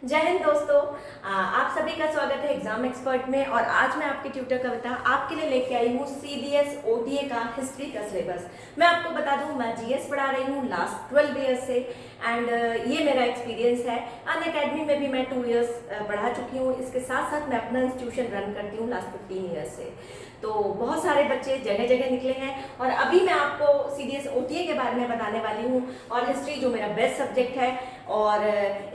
जय हिंद दोस्तों। आप सभी का स्वागत है एग्जाम एक्सपर्ट में। और आज मैं आपकी ट्यूटर कविता आपके लिए लेके आई हूँ सीडीएस ओटीए का हिस्ट्री का सिलेबस। मैं आपको बता दूँ, मैं जीएस पढ़ा रही हूँ लास्ट 12 ईयर्स से एंड ये मेरा एक्सपीरियंस है। अनअकैडमी में भी मैं 2 ईयर्स पढ़ा चुकी हूँ। इसके साथ साथ मैं अपना इंस्टीट्यूशन रन करती हूँ लास्ट 15 ईयर्स से। तो बहुत सारे बच्चे जगह जगह निकले हैं और अभी मैं आपको सीडीएस ओटीए के बारे में बताने वाली हूँ और हिस्ट्री जो मेरा बेस्ट सब्जेक्ट है और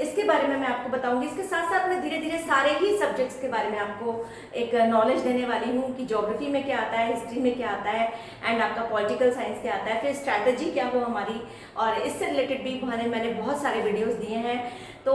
इसके बारे में मैं आपको बताऊंगी। इसके साथ साथ मैं धीरे धीरे सारे ही सब्जेक्ट्स के बारे में आपको एक नॉलेज देने वाली हूँ कि ज्योग्राफी में क्या आता है, हिस्ट्री में क्या आता है एंड आपका पॉलिटिकल साइंस क्या आता है, फिर स्ट्रैटेजी क्या हो हमारी। और इससे रिलेटेड भी मैंने बहुत सारे वीडियोस दिए हैं। तो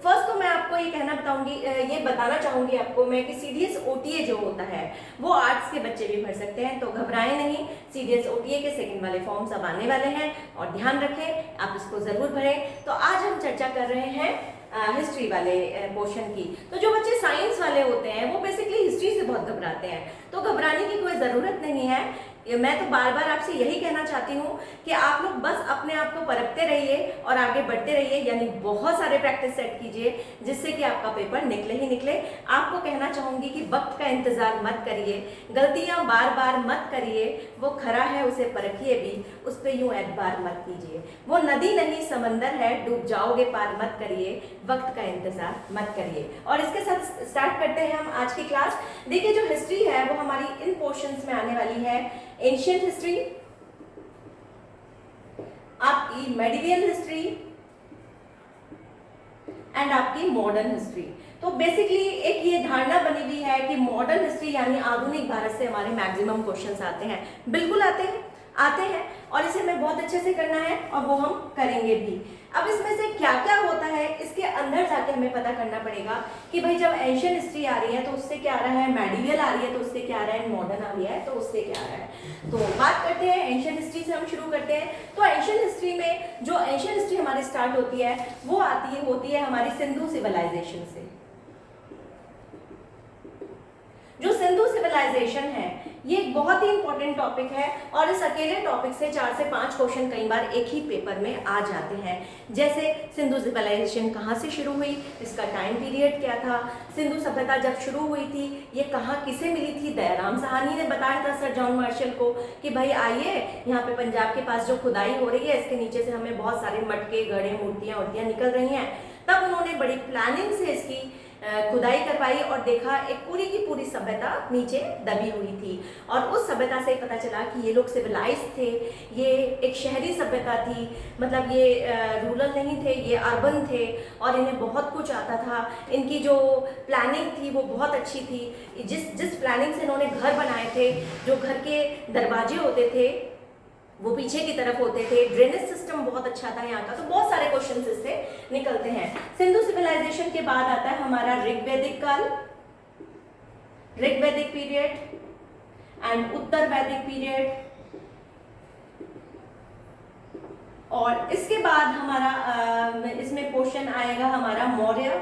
फर्स्ट तो मैं आपको ये कहना बताऊंगी, ये बताना चाहूंगी आपको मैं कि सीडीएस ओटीए जो होता है वो आर्ट्स के बच्चे भी भर सकते हैं, तो घबराएं नहीं। सीडीएस ओटीए के सेकंड वाले फॉर्म्स अब आने वाले हैं और ध्यान रखें, आप इसको जरूर भरें। तो आज हम चर्चा कर रहे हैं हिस्ट्री वाले पोर्शन की। तो जो बच्चे साइंस वाले होते हैं वो बेसिकली हिस्ट्री से बहुत घबराते हैं, तो घबराने की कोई ज़रूरत नहीं है। मैं तो बार बार आपसे यही कहना चाहती हूँ कि आप लोग बस अपने आप को परखते रहिए और आगे बढ़ते रहिए, यानी बहुत सारे प्रैक्टिस सेट कीजिए जिससे कि आपका पेपर निकले ही निकले। आपको कहना चाहूँगी कि वक्त का इंतज़ार मत करिए, गलतियाँ बार बार मत करिए, वो खरा है उसे परखिए भी, उस पर यूँ एतबार मत कीजिए। वो नदी नहीं समंदर है, डूब जाओगे पार मत करिए, वक्त का इंतज़ार मत करिए। और इसके साथ स्टार्ट करते हैं हम आज की क्लास। देखिए, जो हिस्ट्री है वो हमारी इन पोर्शंस में आने वाली है। एंशियंट हिस्ट्री, आपकी मेडिवियल हिस्ट्री एंड आपकी मॉडर्न हिस्ट्री। तो बेसिकली एक ये धारणा बनी हुई है कि मॉडर्न हिस्ट्री यानी आधुनिक भारत से हमारे मैक्सिमम क्वेश्चंस आते हैं। बिल्कुल आते हैं और इसे हमें बहुत अच्छे से करना है और वो हम करेंगे भी। अब इसमें से क्या क्या होता है इसके अंदर जाके हमें पता करना पड़ेगा कि भाई जब एंशियंट हिस्ट्री आ रही है तो उससे क्या आ रहा है, मेडिवियल आ रही है तो उससे क्या आ रहा है, मॉडर्न आ रही है तो उससे क्या आ रहा है। तो बात करते हैं एंशियंट हिस्ट्री से, हम शुरू करते हैं। तो एंशियंट हिस्ट्री में जो एंशियंट हिस्ट्री हमारी स्टार्ट होती है वो होती है हमारी सिंधु सिविलाइजेशन से। जो सिंधु सिविलाइजेशन है ये एक बहुत ही इंपॉर्टेंट टॉपिक है और इस अकेले टॉपिक से 4 से 5 क्वेश्चन कई बार एक ही पेपर में आ जाते हैं। जैसे सिंधु सिविलाइजेशन कहाँ से शुरू हुई, इसका टाइम पीरियड क्या था, सिंधु सभ्यता जब शुरू हुई थी ये कहाँ किसे मिली थी। दयाराम साहनी ने बताया था सर जॉन मार्शल को कि भाई आइए यहाँ पे पंजाब के पास जो खुदाई हो रही है इसके नीचे से हमें बहुत सारे मटके, घड़े, मूर्तियाँ निकल रही हैं। तब उन्होंने बड़ी प्लानिंग से इसकी खुदाई करवाई और देखा एक पूरी की पूरी सभ्यता नीचे दबी हुई थी और उस सभ्यता से पता चला कि ये लोग सिविलाइज थे, ये एक शहरी सभ्यता थी, मतलब ये रूरल नहीं थे, ये अर्बन थे और इन्हें बहुत कुछ आता था। इनकी जो प्लानिंग थी वो बहुत अच्छी थी। जिस प्लानिंग से इन्होंने घर बनाए थे, जो घर के दरवाजे होते थे वो पीछे की तरफ होते थे, ड्रेनेज सिस्टम बहुत अच्छा था यहाँ का। तो बहुत सारे क्वेश्चन इससे निकलते हैं। सिंधु सिविलाइजेशन के बाद आता है हमारा ऋग्वैदिक काल, ऋग्वैदिक पीरियड एंड उत्तर वैदिक पीरियड। और इसके बाद हमारा इसमें क्वेश्चन आएगा हमारा मौर्य,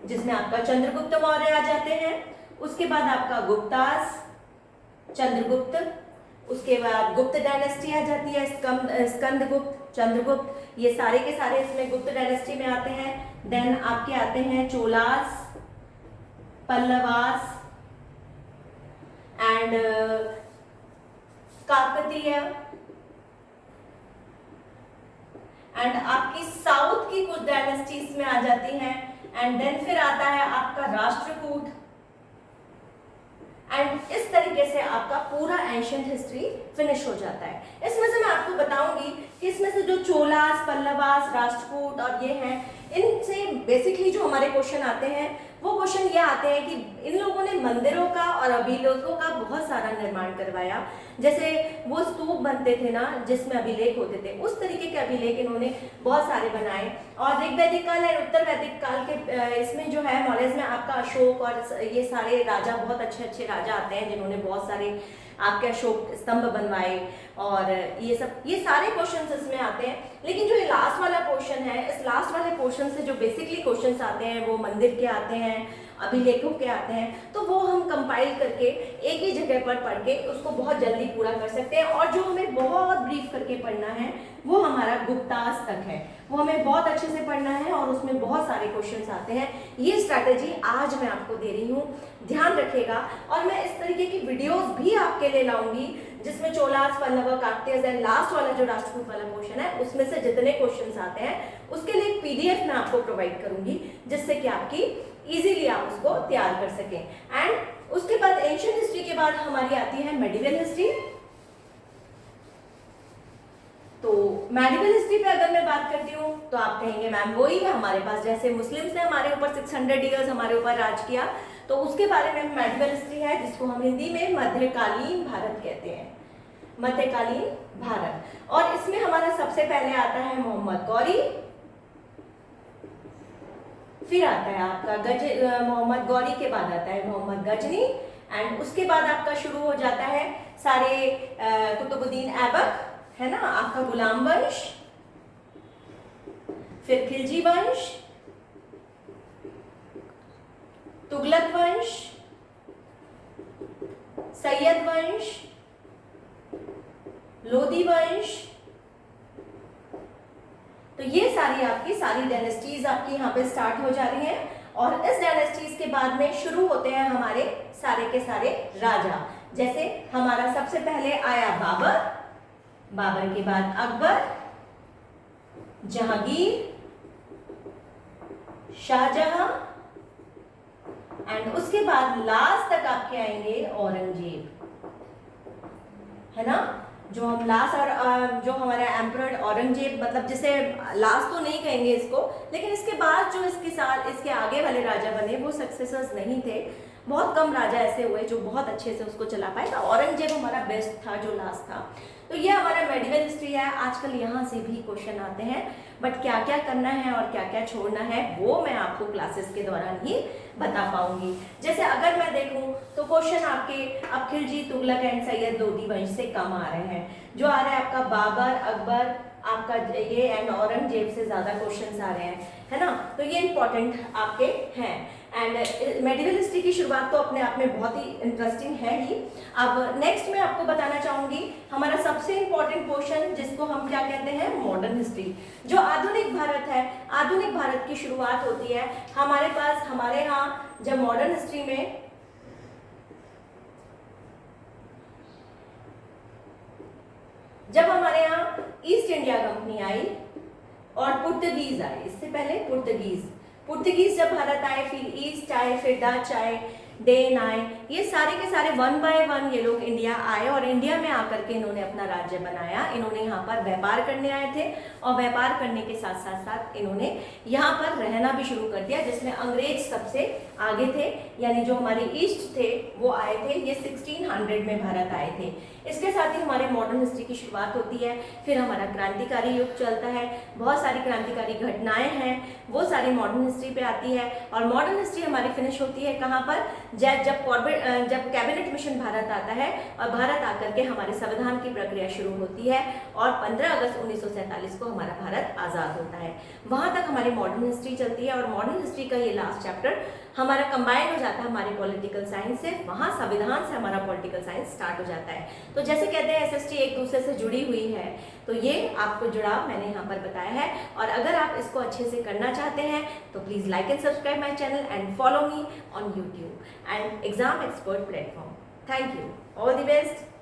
जिसमें आपका चंद्रगुप्त मौर्य आ जाते हैं। उसके बाद आपका गुप्तास, चंद्रगुप्त, उसके बाद गुप्त डायनेस्टी आ जाती है, स्कंदगुप्त, चंद्रगुप्त, ये सारे के सारे इसमें गुप्त डायनेस्टी में आते हैं। देन आपके आते हैं चोलास, पल्लवास एंड काकतीय एंड आपकी साउथ की कुछ डायनेस्टीज में आ जाती हैं। एंड देन फिर आता है आपका राष्ट्रकूट एंड इस तरीके से आपका पूरा एंशियंट हिस्ट्री फिनिश हो जाता है। इसमें से मैं आपको बताऊंगी कि इसमें से जो चोलास, पल्लवास, राष्ट्रकूट और ये हैं, इनसे बेसिकली जो हमारे क्वेश्चन आते हैं वो क्वेश्चन ये आते हैं कि इन लोगों ने मंदिरों का और अभिलेखों का बहुत सारा निर्माण करवाया। जैसे वो स्तूप बनते थे ना जिसमें अभिलेख होते थे, उस तरीके के अभिलेख इन्होंने बहुत सारे बनाए। और ऋग्वैदिक काल और उत्तर वैदिक काल के इसमें जो है नॉलेज में आपका अशोक और ये सारे राजा, बहुत अच्छे अच्छे राजा आते हैं जिन्होंने बहुत सारे आपके अशोक स्तंभ बनवाए और ये सारे क्वेश्चंस इसमें आते हैं। लेकिन जो ये लास्ट वाला क्वेश्चन है, इस लास्ट वाले क्वेश्चन से जो बेसिकली क्वेश्चंस आते हैं वो मंदिर के आते हैं अभिलेखों के आते हैं, तो वो हम कंपाइल करके एक ही जगह पर पढ़ के उसको बहुत जल्दी पूरा कर सकते हैं। और जो हमें बहुत ब्रीफ करके पढ़ना है वो हमारा गुप्तास तक है, वो हमें बहुत अच्छे से पढ़ना है और उसमें बहुत सारे क्वेश्चंस आते हैं। ये स्ट्रैटेजी आज मैं आपको दे रही हूँ, ध्यान रखिएगा। और मैं इस तरीके की वीडियोस भी आपके लिए लाऊंगी जिसमें चोलास, पल्लव, काकतीय एंड लास्ट वाला जो राष्ट्रकूट वाला क्वेश्चन है उसमें से जितने क्वेश्चंस आते हैं उसके लिए एक पीडीएफ मैं आपको प्रोवाइड करूंगी, जिससे कि आपकी इजीली आप उसको तैयार कर सकें। एंड उसके बाद एंशिएंट हिस्ट्री के बाद हमारी आती है मेडिवल हिस्ट्री। तो मेडिवल हिस्ट्री पे अगर मैं बात करती हूँ तो आप कहेंगे मैम वही है हमारे पास, जैसे मुस्लिम्स ने हमारे ऊपर 600 ईयर्स हमारे ऊपर राज किया, तो उसके बारे में मेडिवल हिस्ट्री है, जिसको हम हिंदी में मध्यकालीन भारत कहते हैं, मध्यकालीन भारत। और इसमें हमारा सबसे पहले आता है मोहम्मद गौरी, फिर आता है आपका मोहम्मद गौरी के बाद आता है मोहम्मद गजनी, एंड उसके बाद आपका शुरू हो जाता है सारे कुतुबुद्दीन ऐबक, है ना, आपका गुलाम वंश, फिर खिलजी वंश, तुगलक वंश, सैयद वंश, लोधी वंश। तो ये सारी डायनेस्टीज आपकी यहाँ पे स्टार्ट हो जा रही हैं। और इस डायनेस्टीज के बाद में शुरू होते हैं हमारे सारे के सारे राजा। जैसे हमारा सबसे पहले आया बाबर, बाबर के बाद अकबर, जहांगीर, शाहजहां, एंड उसके बाद लास्ट तक आपके आएंगे औरंगजेब, है ना। जो हम लास्ट और जो हमारा एम्परर औरंगजेब, मतलब जिसे लास्ट तो नहीं कहेंगे इसको, लेकिन इसके बाद जो इसके साथ इसके आगे वाले राजा बने वो सक्सेसर्स नहीं थे, बहुत कम राजा ऐसे हुए जो बहुत अच्छे से उसको चला पाए। तो औरंगजेब हमारा बेस्ट था जो लास्ट था। तो ये हमारा मेडिवल हिस्ट्री है। आजकल यहाँ से भी क्वेश्चन आते हैं, बट क्या क्या करना है और क्या क्या छोड़ना है वो मैं आपको क्लासेस के दौरान ही बता पाऊंगी। जैसे अगर मैं देखूं तो क्वेश्चन आपके अब खिलजी, तुगलक एंड सैयद लोधी वंश से कम आ रहे हैं। जो आ रहा है आपका बाबर, अकबर, आपका ये एंड औरंगजेब से ज्यादा क्वेश्चंस आ रहे हैं, है ना। तो ये इंपॉर्टेंट आपके हैं। एंड मेडिवल हिस्ट्री की शुरुआत तो अपने आप में बहुत ही इंटरेस्टिंग है ही। अब नेक्स्ट मैं आपको बताना चाहूंगी हमारा सबसे इंपॉर्टेंट क्वेश्चन, जिसको हम क्या कहते हैं, मॉडर्न हिस्ट्री। जो आधुनिक भारत है, आधुनिक भारत की शुरुआत होती है हमारे पास, हमारे यहाँ जब मॉडर्न हिस्ट्री में जब हमारे यहाँ ईस्ट इंडिया कंपनी आई और पुर्तगीज आए, इससे पहले पुर्तगीज जब भारत आए, फिर ईस्ट आए, फिर डच आए, डेन आए, ये सारे के सारे वन बाय वन ये लोग इंडिया आए और इंडिया में आकर के इन्होंने अपना राज्य बनाया। इन्होंने यहाँ पर व्यापार करने आए थे और व्यापार करने के साथ साथ इन्होंने यहाँ पर रहना भी शुरू कर दिया, जिसमें अंग्रेज सबसे आगे थे, यानी जो हमारे ईस्ट थे वो आए थे, ये 1600 में भारत आए थे। इसके साथ ही हमारे मॉडर्न हिस्ट्री की शुरुआत होती है। फिर हमारा क्रांतिकारी युग चलता है, बहुत सारी क्रांतिकारी घटनाएं हैं, वो सारी मॉडर्न हिस्ट्री पे आती है। और मॉडर्न हिस्ट्री हमारी फिनिश होती है कहाँ पर, जब कैबिनेट मिशन भारत आता है और भारत आकर के हमारे संविधान की प्रक्रिया शुरू होती है और 15 अगस्त 1947 को हमारा भारत आज़ाद होता है। वहाँ तक हमारी मॉडर्न हिस्ट्री चलती है और मॉडर्न हिस्ट्री का ये लास्ट चैप्टर हमारा कंबाइन हो जाता है हमारे पॉलिटिकल साइंस से। वहाँ संविधान से हमारा पॉलिटिकल साइंस स्टार्ट हो जाता है। तो जैसे कहते हैं एसएसटी एक दूसरे से जुड़ी हुई है, तो ये आपको जुड़ाव मैंने यहाँ पर बताया है। और अगर आप इसको अच्छे से करना चाहते हैं तो please like and subscribe my channel and follow me on YouTube and exam expert platform. Thank you, all the best.